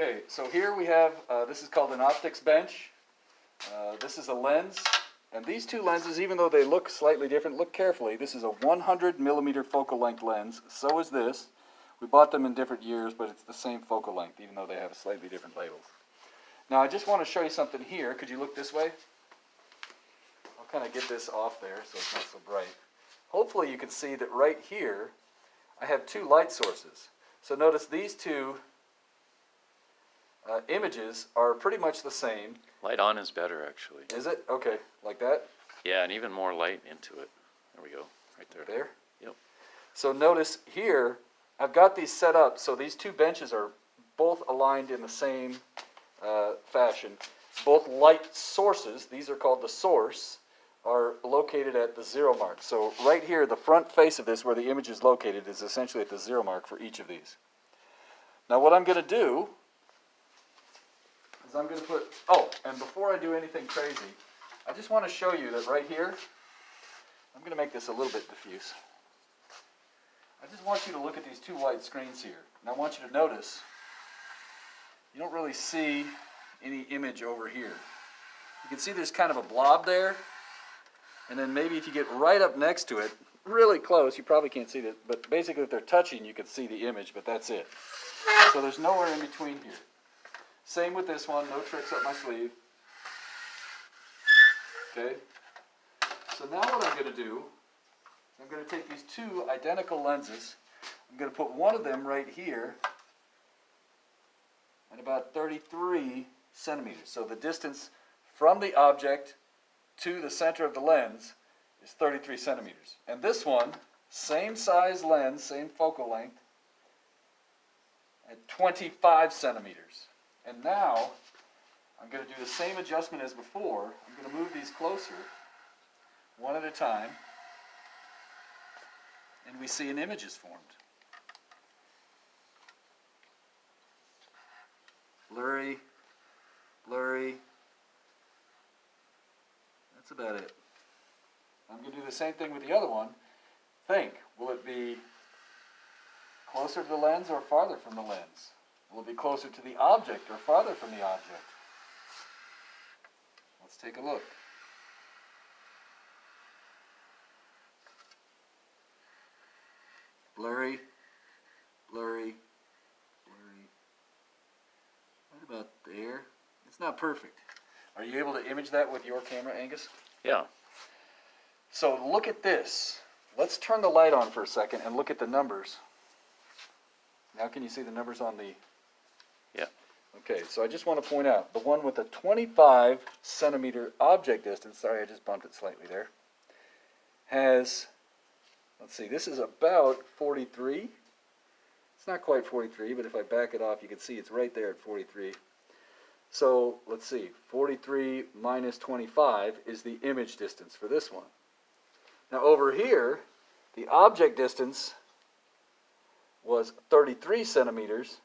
Okay, so here we have, this is called an optics bench. This is a lens, and these two lenses, even though they look slightly different, look carefully. This is a 100 millimeter focal length lens. So is this. We bought them in different years, but it's the same focal length, even though they have slightly different labels. Now I just want to show you something here. Could you look this way? I'll kind of get this off there so it's not so bright. Hopefully you can see that right here I have two light sources. So notice these two images are pretty much the same. Light on is better, actually. Is it? Okay, like that? Yeah, and even more light into it. There we go, right there. There? Yep. So notice here, I've got these set up so these two benches are both aligned in the same fashion. Both light sources, these are called the source, are located at the 0 mark. So right here, the front face of this, where the image is located, is essentially at the 0 mark for each of these. Now what I'm going to do is I'm going to put, and before I do anything crazy, I just want to show you that right here, I'm going to make this a little bit diffuse. I just want you to look at these two white screens here. And I want you to notice, you don't really see any image over here. You can see there's kind of a blob there, and then maybe if you get right up next to it, really close, you probably can't see it, but basically if they're touching, you can see the image, but that's it. So there's nowhere in between here. Same with this one, no tricks up my sleeve. Okay? So now what I'm going to do, I'm going to take these two identical lenses, I'm going to put one of them right here at about 33 centimeters. So the distance from the object to the center of the lens is 33 centimeters. And this one, same size lens, same focal length, at 25 centimeters. And now, I'm going to do the same adjustment as before. I'm going to move these closer, one at a time, and we see an image is formed. Blurry, blurry. That's about it. I'm going to do the same thing with the other one. Think, will it be closer to the lens or farther from the lens? Will it be closer to the object or farther from the object? Let's take a look. Blurry, blurry, blurry. Right about there. It's not perfect. Are you able to image that with your camera, Angus? Yeah. So look at this. Let's turn the light on for a second and look at the numbers. Now can you see the numbers on the... Yeah. Okay, so I just want to point out, the one with the 25 centimeter object distance, sorry I just bumped it slightly there, has, let's see, this is about 43. It's not quite 43, but if I back it off, you can see it's right there at 43. So, let's see, 43 minus 25 is the image distance for this one. Now over here, the object distance was 33 centimeters,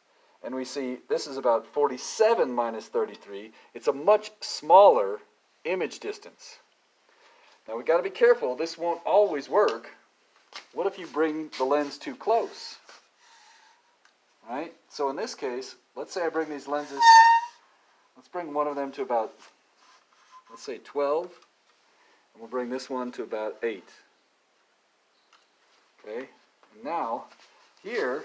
and we see this is about 47 minus 33. It's a much smaller image distance. Now we've got to be careful, this won't always work. What if you bring the lens too close? All right, so in this case, let's say I bring these lenses, let's bring one of them to about, let's say 12, and we'll bring this one to about 8. Okay, and now, here,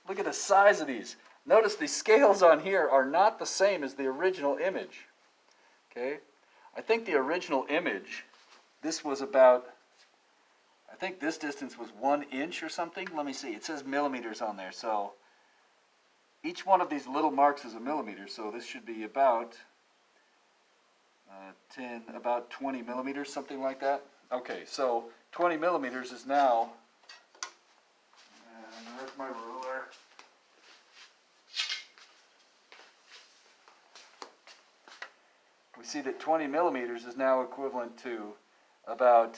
look at the size of these. Notice the scales on here are not the same as the original image. Okay, I think the original image, this was about, I think this distance was 1 inch or something. Let me see, it says millimeters on there, so each one of these little marks is a millimeter, so this should be about about 20 millimeters, something like that. Okay, so 20 millimeters is now, and where's my ruler? We see that 20 millimeters is now equivalent to about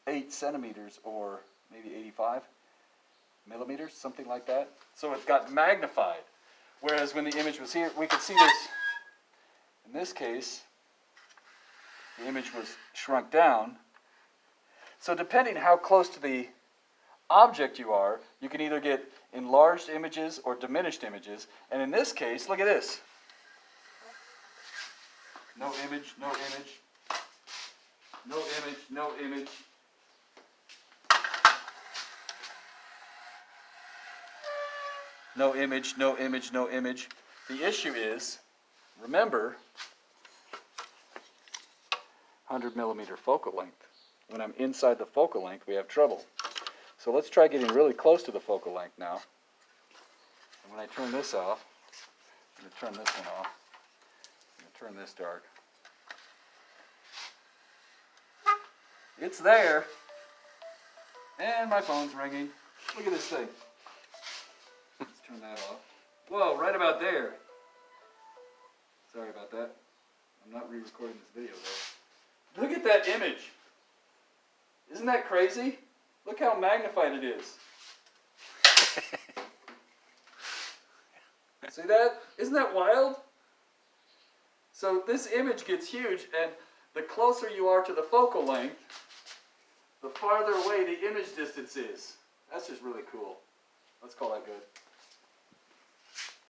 8 centimeters, or maybe 85 millimeters, something like that. So it got magnified. Whereas when the image was here, we could see this. In this case, the image was shrunk down. So depending how close to the object you are, you can either get enlarged images or diminished images. And in this case, look at this. No image, no image, no image, no image. No image, no image, no image. The issue is, remember, 100 millimeter focal length. When I'm inside the focal length, we have trouble. So let's try getting really close to the focal length now. And when I turn this off, I'm going to turn this one off. I'm going to turn this dark. It's there. And my phone's ringing. Look at this thing. Let's turn that off. Whoa, right about there. Sorry about that. I'm not re-recording this video though. Look at that image. Isn't that crazy? Look how magnified it is. See that? Isn't that wild? So this image gets huge, and the closer you are to the focal length, the farther away the image distance is. That's just really cool. Let's call that good.